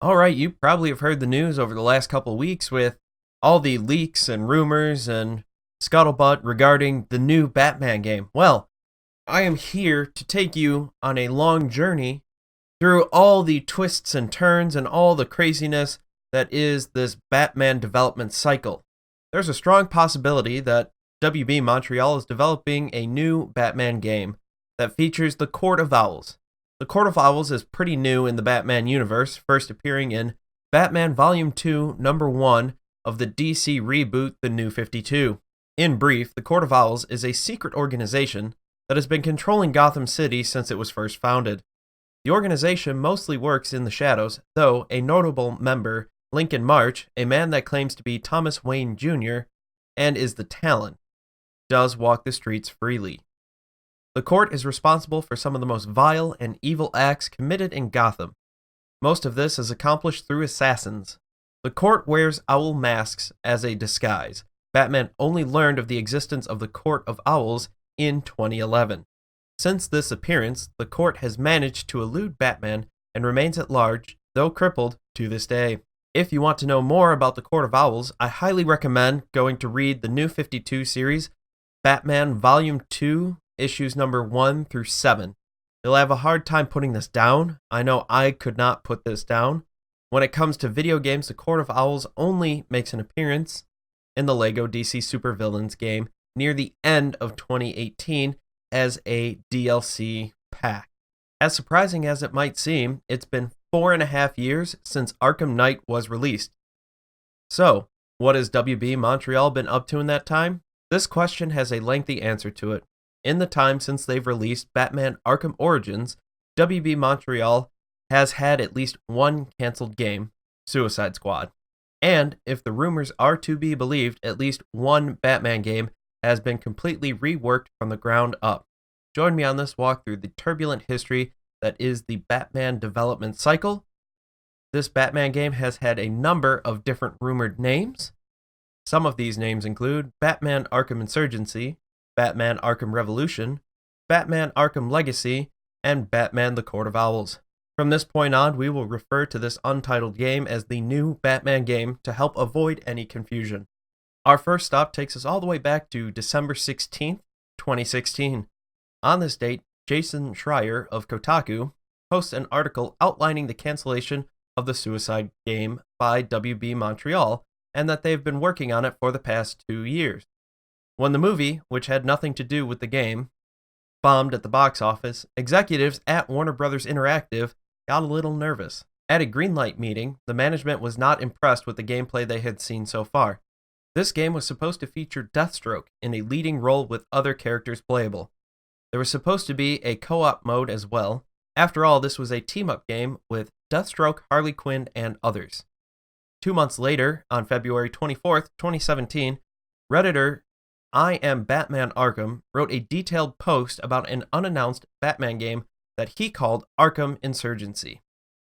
All right, you probably have heard the news over the last couple of weeks with all the leaks and rumors and scuttlebutt regarding the new Batman game. Well, I am here to take you on a long journey through all the twists and turns and all the craziness that is this Batman development cycle. There's a strong possibility that WB Montreal is developing a new Batman game that features the Court of Owls. The Court of Owls is pretty new in the Batman universe, first appearing in Batman Volume 2, Number 1 of the DC reboot The New 52. In brief, the Court of Owls is a secret organization that has been controlling Gotham City since it was first founded. The organization mostly works in the shadows, though a notable member, Lincoln March, a man that claims to be Thomas Wayne Jr. and is the Talon, does walk the streets freely. The court is responsible for some of the most vile and evil acts committed in Gotham. Most of this is accomplished through assassins. The court wears owl masks as a disguise. Batman only learned of the existence of the Court of Owls in 2011. Since this appearance, the court has managed to elude Batman and remains at large, though crippled, to this day. If you want to know more about the Court of Owls, I highly recommend going to read the New 52 series, Batman Volume 2, issues number 1 through 7. You'll have a hard time putting this down. I know I could not put this down. When it comes to video games, the Court of Owls only makes an appearance in the LEGO DC Supervillains game near the end of 2018 as a DLC pack. As surprising as it might seem, it's been 4.5 years since Arkham Knight was released. So, what has WB Montreal been up to in that time? This question has a lengthy answer to it. In the time since they've released Batman Arkham Origins, WB Montreal has had at least one canceled game, Suicide Squad. And, if the rumors are to be believed, at least one Batman game has been completely reworked from the ground up. Join me on this walk through the turbulent history that is the Batman development cycle. This Batman game has had a number of different rumored names. Some of these names include Batman Arkham Insurgency, Batman Arkham Revolution, Batman Arkham Legacy, and Batman the Court of Owls. From this point on, we will refer to this untitled game as the new Batman game to help avoid any confusion. Our first stop takes us all the way back to December 16th, 2016. On this date, Jason Schreier of Kotaku posts an article outlining the cancellation of the Suicide game by WB Montreal and that they've been working on it for the past 2 years. When the movie, which had nothing to do with the game, bombed at the box office, executives at Warner Bros. Interactive got a little nervous. At a greenlight meeting, the management was not impressed with the gameplay they had seen so far. This game was supposed to feature Deathstroke in a leading role with other characters playable. There was supposed to be a co-op mode as well. After all, this was a team-up game with Deathstroke, Harley Quinn, and others. 2 months later, on February 24th, 2017, Redditor I Am Batman Arkham wrote a detailed post about an unannounced Batman game that he called Arkham Insurgency.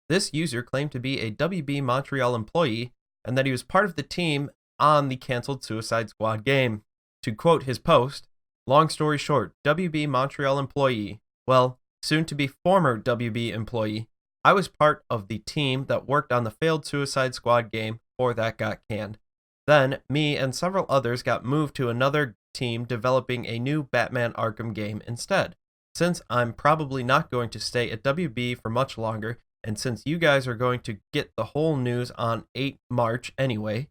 This user claimed to be a WB Montreal employee and that he was part of the team on the canceled Suicide Squad game. To quote his post, long story short, WB Montreal employee, well, soon to be former WB employee, I was part of the team that worked on the failed Suicide Squad game before that got canned. Then, me and several others got moved to another team developing a new Batman Arkham game instead. Since I'm probably not going to stay at WB for much longer, and since you guys are going to get the whole news on 8 March anyway,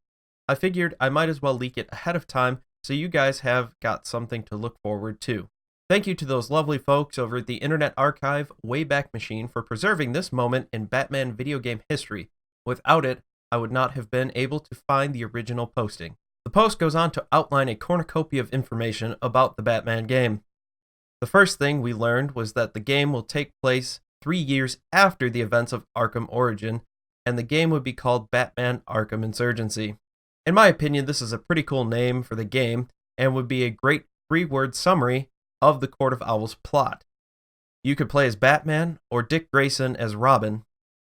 I figured I might as well leak it ahead of time so you guys have got something to look forward to. Thank you to those lovely folks over at the Internet Archive Wayback Machine for preserving this moment in Batman video game history. Without it, I would not have been able to find the original posting. The post goes on to outline a cornucopia of information about the Batman game. The first thing we learned was that the game will take place 3 years after the events of Arkham Origin, and the game would be called Batman Arkham Insurgency. In my opinion, this is a pretty cool name for the game, and would be a great 3-word summary of the Court of Owls plot. You could play as Batman, or Dick Grayson as Robin.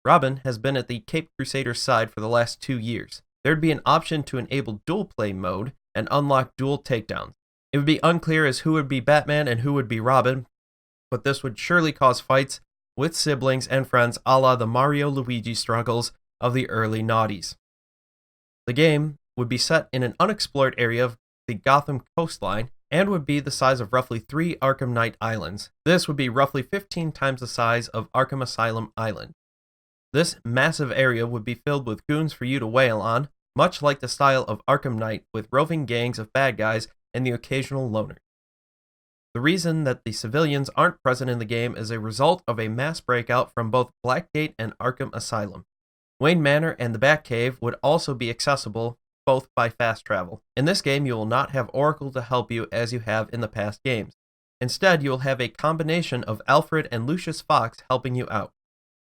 Robin has been at the Caped Crusader's side for the last 2 years. There'd be an option to enable dual play mode and unlock dual takedowns. It would be unclear as who would be Batman and who would be Robin, but this would surely cause fights with siblings and friends a la the Mario-Luigi struggles of the early noughties. The game would be set in an unexplored area of the Gotham coastline and would be the size of roughly 3 Arkham Knight Islands. This would be roughly 15 times the size of Arkham Asylum Island. This massive area would be filled with goons for you to wail on, much like the style of Arkham Knight, with roving gangs of bad guys and the occasional loner. The reason that the civilians aren't present in the game is a result of a mass breakout from both Blackgate and Arkham Asylum. Wayne Manor and the Batcave would also be accessible both by fast travel. In this game, you will not have Oracle to help you as you have in the past games. Instead, you will have a combination of Alfred and Lucius Fox helping you out.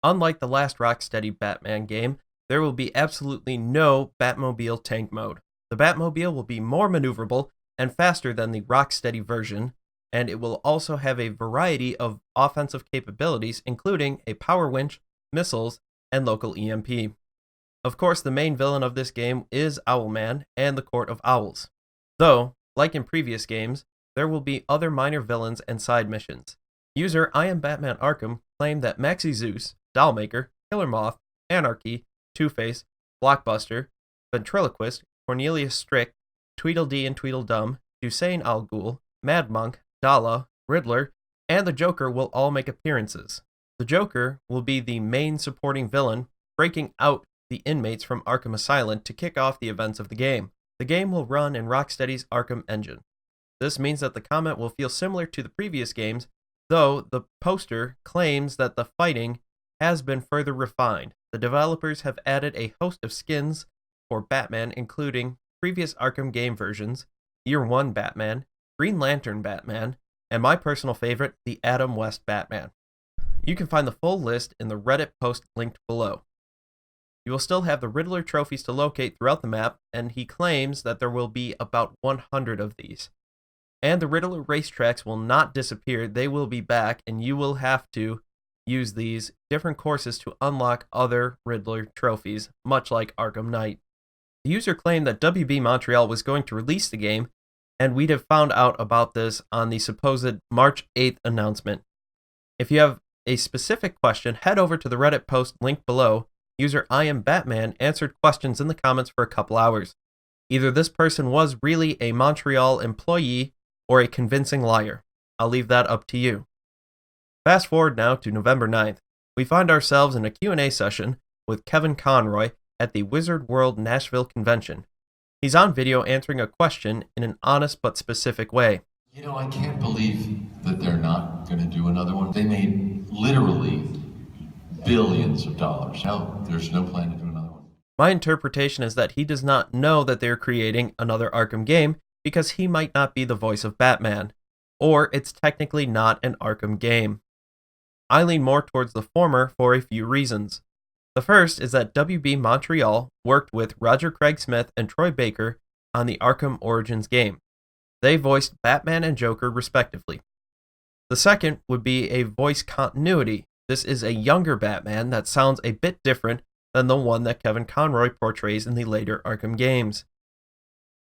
Unlike the last Rocksteady Batman game, there will be absolutely no Batmobile tank mode. The Batmobile will be more maneuverable and faster than the Rocksteady version, and it will also have a variety of offensive capabilities, including a power winch, missiles, and local EMP. Of course, the main villain of this game is Owlman and the Court of Owls. Though, like in previous games, there will be other minor villains and side missions. User I Am Batman Arkham claimed that Maxie Zeus, Dollmaker, Killer Moth, Anarchy, Two-Face, Blockbuster, Ventriloquist, Cornelius Strick, Tweedledee and Tweedledum, Hussein Al Ghul, Mad Monk, Dala, Riddler, and the Joker will all make appearances. The Joker will be the main supporting villain, breaking out the inmates from Arkham Asylum to kick off the events of the game. The game will run in Rocksteady's Arkham engine. This means that the combat will feel similar to the previous games, though the poster claims that the fighting has been further refined. The developers have added a host of skins for Batman, including previous Arkham game versions, Year 1 Batman, Green Lantern Batman, and my personal favorite, the Adam West Batman. You can find the full list in the Reddit post linked below. You will still have the Riddler trophies to locate throughout the map, and he claims that there will be about 100 of these. And the Riddler racetracks will not disappear, they will be back, and you will have to use these different courses to unlock other Riddler trophies, much like Arkham Knight. The user claimed that WB Montreal was going to release the game, and we'd have found out about this on the supposed March 8th announcement. If you have a specific question, head over to the Reddit post linked below. User I Am Batman answered questions in the comments for a couple hours. Either this person was really a Montreal employee or a convincing liar. I'll leave that up to you. Fast forward now to November 9th. We find ourselves in a Q&A session with Kevin Conroy at the Wizard World Nashville convention. He's on video answering a question in an honest but specific way. You know, I can't believe that they're not going to do another one. They made literally billions of dollars. No, there's no plan to do another one. My interpretation is that he does not know that they're creating another Arkham game because he might not be the voice of Batman, or it's technically not an Arkham game. I lean more towards the former for a few reasons. The first is that WB Montreal worked with Roger Craig Smith and Troy Baker on the Arkham Origins game. They voiced Batman and Joker respectively. The second would be a voice continuity. This is a younger Batman that sounds a bit different than the one that Kevin Conroy portrays in the later Arkham games.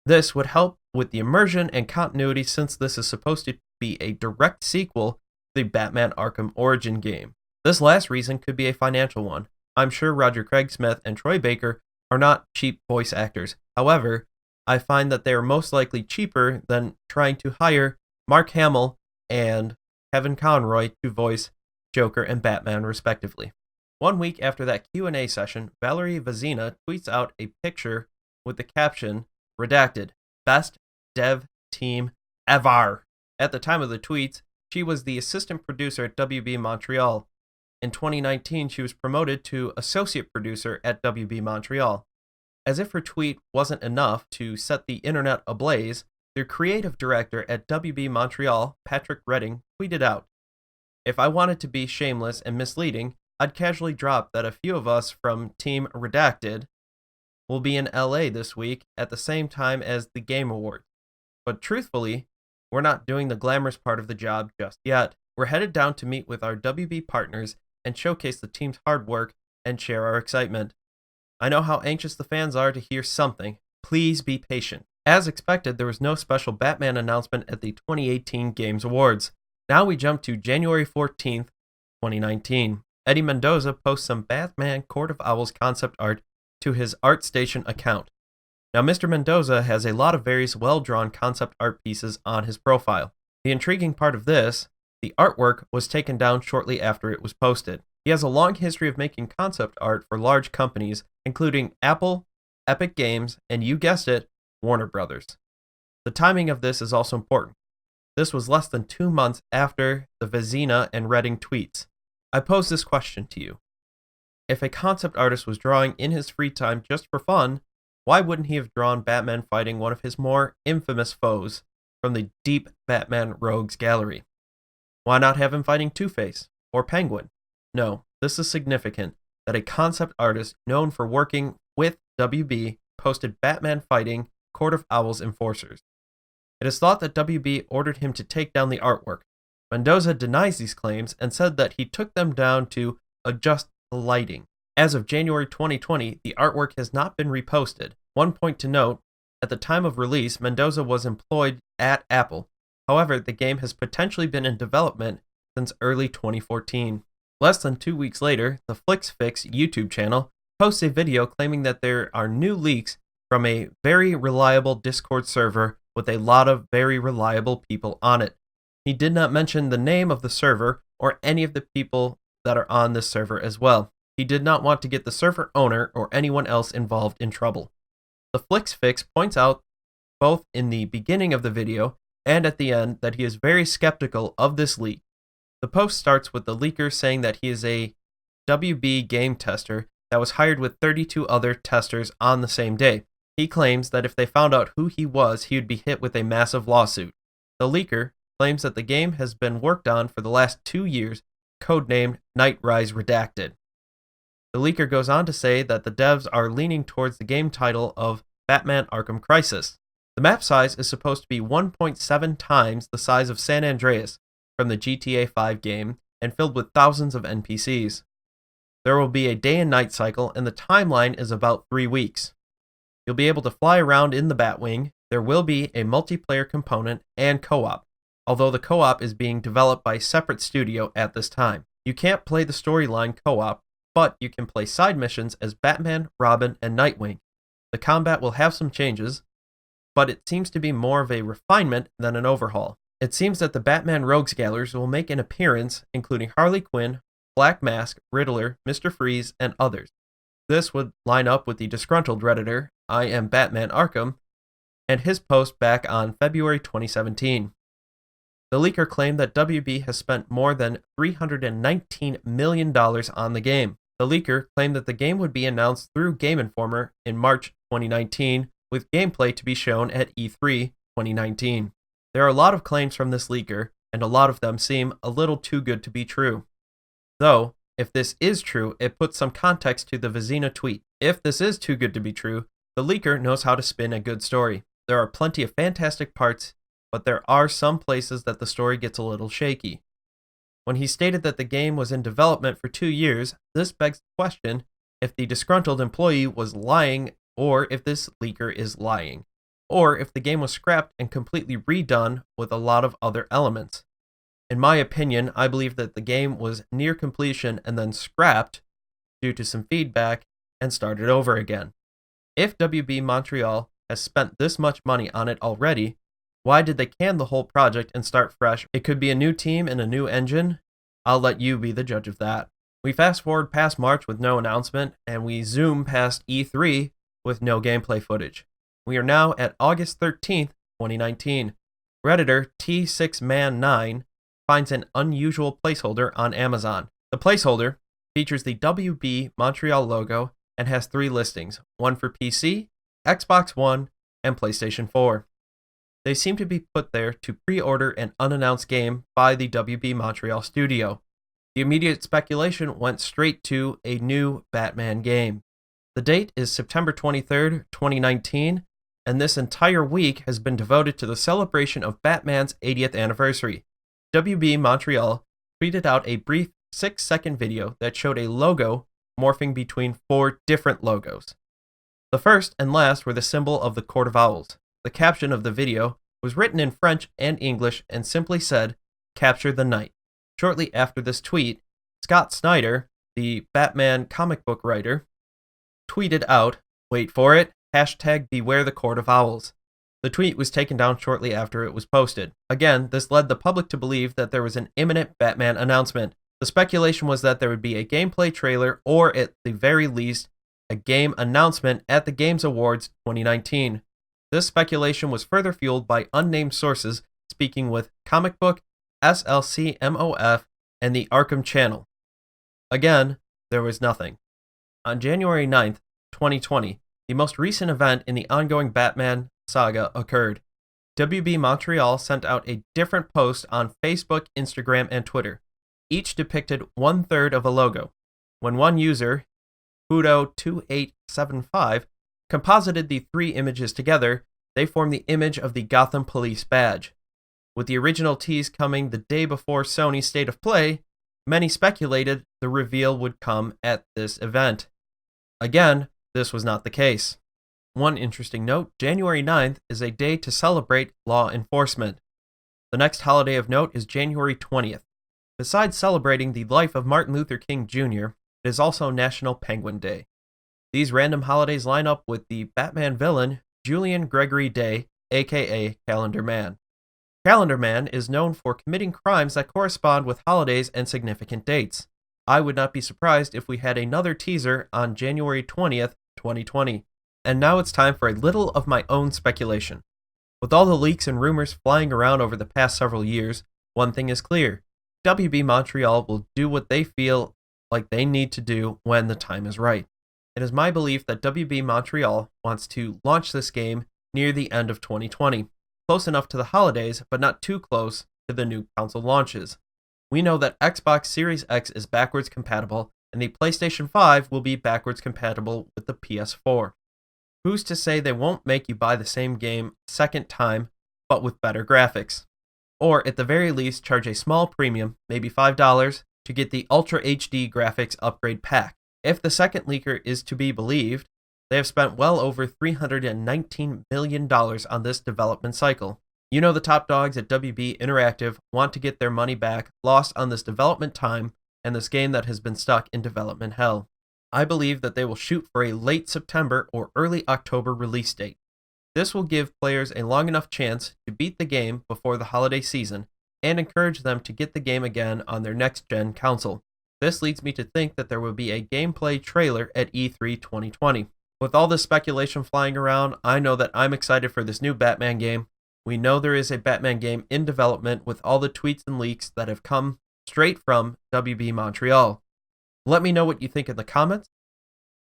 This would help with the immersion and continuity since this is supposed to be a direct sequel to the Batman Arkham Origin game. This last reason could be a financial one. I'm sure Roger Craig Smith and Troy Baker are not cheap voice actors. However, I find that they are most likely cheaper than trying to hire Mark Hamill and Kevin Conroy to voice Joker and Batman respectively. 1 week after that Q&A session, Valerie Vazina tweets out a picture with the caption, redacted, best dev team ever. At the time of the tweets, she was the assistant producer at WB Montreal. In 2019, she was promoted to associate producer at WB Montreal. As if her tweet wasn't enough to set the internet ablaze, their creative director at WB Montreal, Patrick Redding, tweeted out, "If I wanted to be shameless and misleading, I'd casually drop that a few of us from Team Redacted will be in LA this week at the same time as the Game Awards. But truthfully, we're not doing the glamorous part of the job just yet. We're headed down to meet with our WB partners and showcase the team's hard work and share our excitement. I know how anxious the fans are to hear something. Please be patient." As expected, there was no special Batman announcement at the 2018 Games Awards. Now we jump to January 14th, 2019. Eddie Mendoza posts some Batman Court of Owls concept art to his ArtStation account. Now, Mr. Mendoza has a lot of various well-drawn concept art pieces on his profile. The intriguing part of this, the artwork was taken down shortly after it was posted. He has a long history of making concept art for large companies, including Apple, Epic Games, and you guessed it, Warner Brothers. The timing of this is also important. This was less than 2 months after the Vezina and Redding tweets. I pose this question to you. If a concept artist was drawing in his free time just for fun, why wouldn't he have drawn Batman fighting one of his more infamous foes from the deep Batman Rogues gallery? Why not have him fighting Two-Face or Penguin? No, this is significant that a concept artist known for working with WB posted Batman fighting Court of Owls enforcers. It is thought that WB ordered him to take down the artwork. Mendoza denies these claims and said that he took them down to adjust the lighting. As of January 2020, the artwork has not been reposted. One point to note, at the time of release, Mendoza was employed at Apple. However, the game has potentially been in development since early 2014. Less than 2 weeks later, the FlixFix YouTube channel posts a video claiming that there are new leaks from a very reliable Discord server with a lot of very reliable people on it. He did not mention the name of the server or any of the people that are on this server as well. He did not want to get the server owner or anyone else involved in trouble. The FlixFix points out both in the beginning of the video and at the end that he is very skeptical of this leak. The post starts with the leaker saying that he is a WB game tester that was hired with 32 other testers on the same day. He claims that if they found out who he was, he would be hit with a massive lawsuit. The leaker claims that the game has been worked on for the last 2 years, codenamed Nightrise Redacted. The leaker goes on to say that the devs are leaning towards the game title of Batman Arkham Crisis. The map size is supposed to be 1.7 times the size of San Andreas from the GTA 5 game and filled with thousands of NPCs. There will be a day and night cycle, and the timeline is about 3 weeks. You'll be able to fly around in the Batwing. There will be a multiplayer component and co-op, although the co-op is being developed by a separate studio at this time. You can't play the storyline co-op, but you can play side missions as Batman, Robin, and Nightwing. The combat will have some changes, but it seems to be more of a refinement than an overhaul. It seems that the Batman Rogues Galleries will make an appearance, including Harley Quinn, Black Mask, Riddler, Mr. Freeze, and others. This would line up with the disgruntled Redditor, I Am Batman Arkham, and his post back on February 2017. The leaker claimed that WB has spent more than $319 million on the game. The leaker claimed that the game would be announced through Game Informer in March 2019, with gameplay to be shown at E3 2019. There are a lot of claims from this leaker, and a lot of them seem a little too good to be true. Though, if this is true, it puts some context to the Vezina tweet. If this is too good to be true, the leaker knows how to spin a good story. There are plenty of fantastic parts, but there are some places that the story gets a little shaky. When he stated that the game was in development for 2 years, this begs the question if the disgruntled employee was lying, or if this leaker is lying, or if the game was scrapped and completely redone with a lot of other elements. In my opinion, I believe that the game was near completion and then scrapped due to some feedback and started over again. If WB Montreal has spent this much money on it already, why did they can the whole project and start fresh? It could be a new team and a new engine. I'll let you be the judge of that. We fast forward past March with no announcement, and we zoom past E3 with no gameplay footage. We are now at August 13th, 2019. Redditor T6Man9 finds an unusual placeholder on Amazon. The placeholder features the WB Montreal logo and has 3 listings, one for PC, Xbox One, and PlayStation 4. They seem to be put there to pre-order an unannounced game by the WB Montreal studio. The immediate speculation went straight to a new Batman game. The date is September 23rd, 2019, and this entire week has been devoted to the celebration of Batman's 80th anniversary. WB Montreal tweeted out a brief 6-second video that showed a logo morphing between 4 different logos. The first and last were the symbol of the Court of Owls. The caption of the video was written in French and English and simply said, "Capture the Night." Shortly after this tweet, Scott Snyder, the Batman comic book writer, tweeted out, wait for it, hashtag beware the court of owls. The tweet was taken down shortly after it was posted. Again, this led the public to believe that there was an imminent Batman announcement. The speculation was that there would be a gameplay trailer or, at the very least, a game announcement at the Games Awards 2019. This speculation was further fueled by unnamed sources speaking with Comic Book, SLCMOF, and the Arkham channel. Again, there was nothing. On January 9th, 2020, the most recent event in the ongoing Batman saga occurred. WB Montreal sent out a different post on Facebook, Instagram, and Twitter. Each depicted 1/3 of a logo. When one user, Hudo2875, composited the three images together, they formed the image of the Gotham Police badge. With the original tease coming the day before Sony's State of Play, many speculated the reveal would come at this event. Again, this was not the case. One interesting note, January 9th is a day to celebrate law enforcement. The next holiday of note is January 20th. Besides celebrating the life of Martin Luther King Jr., it is also National Penguin Day. These random holidays line up with the Batman villain, Julian Gregory Day, aka Calendar Man. Calendar Man is known for committing crimes that correspond with holidays and significant dates. I would not be surprised if we had another teaser on January 20th, 2020. And now it's time for a little of my own speculation. With all the leaks and rumors flying around over the past several years, one thing is clear. WB Montreal will do what they feel like they need to do when the time is right. It is my belief that WB Montreal wants to launch this game near the end of 2020, close enough to the holidays, but not too close to the new console launches. We know that Xbox Series X is backwards compatible, and the PlayStation 5 will be backwards compatible with the PS4. Who's to say they won't make you buy the same game a second time, but with better graphics? Or at the very least charge a small premium, maybe $5, to get the Ultra HD graphics upgrade pack. If the second leaker is to be believed, they have spent well over $319 million on this development cycle. You know the top dogs at WB Interactive want to get their money back lost on this development time and this game that has been stuck in development hell. I believe that they will shoot for a late September or early October release date. This will give players a long enough chance to beat the game before the holiday season and encourage them to get the game again on their next-gen console. This leads me to think that there will be a gameplay trailer at E3 2020. With all this speculation flying around, I know that I'm excited for this new Batman game. We know there is a Batman game in development with all the tweets and leaks that have come straight from WB Montreal. Let me know what you think in the comments.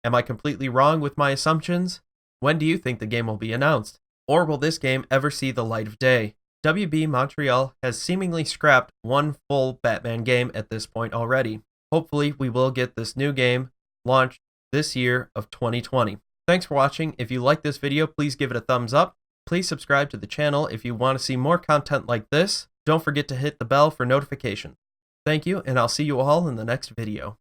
Am I completely wrong with my assumptions? When do you think the game will be announced? Or will this game ever see the light of day? WB Montreal has seemingly scrapped one full Batman game at this point already. Hopefully, we will get this new game launched this year of 2020. Thanks for watching. If you like this video, please give it a thumbs up. Please subscribe to the channel if you want to see more content like this. Don't forget to hit the bell for notifications. Thank you, and I'll see you all in the next video.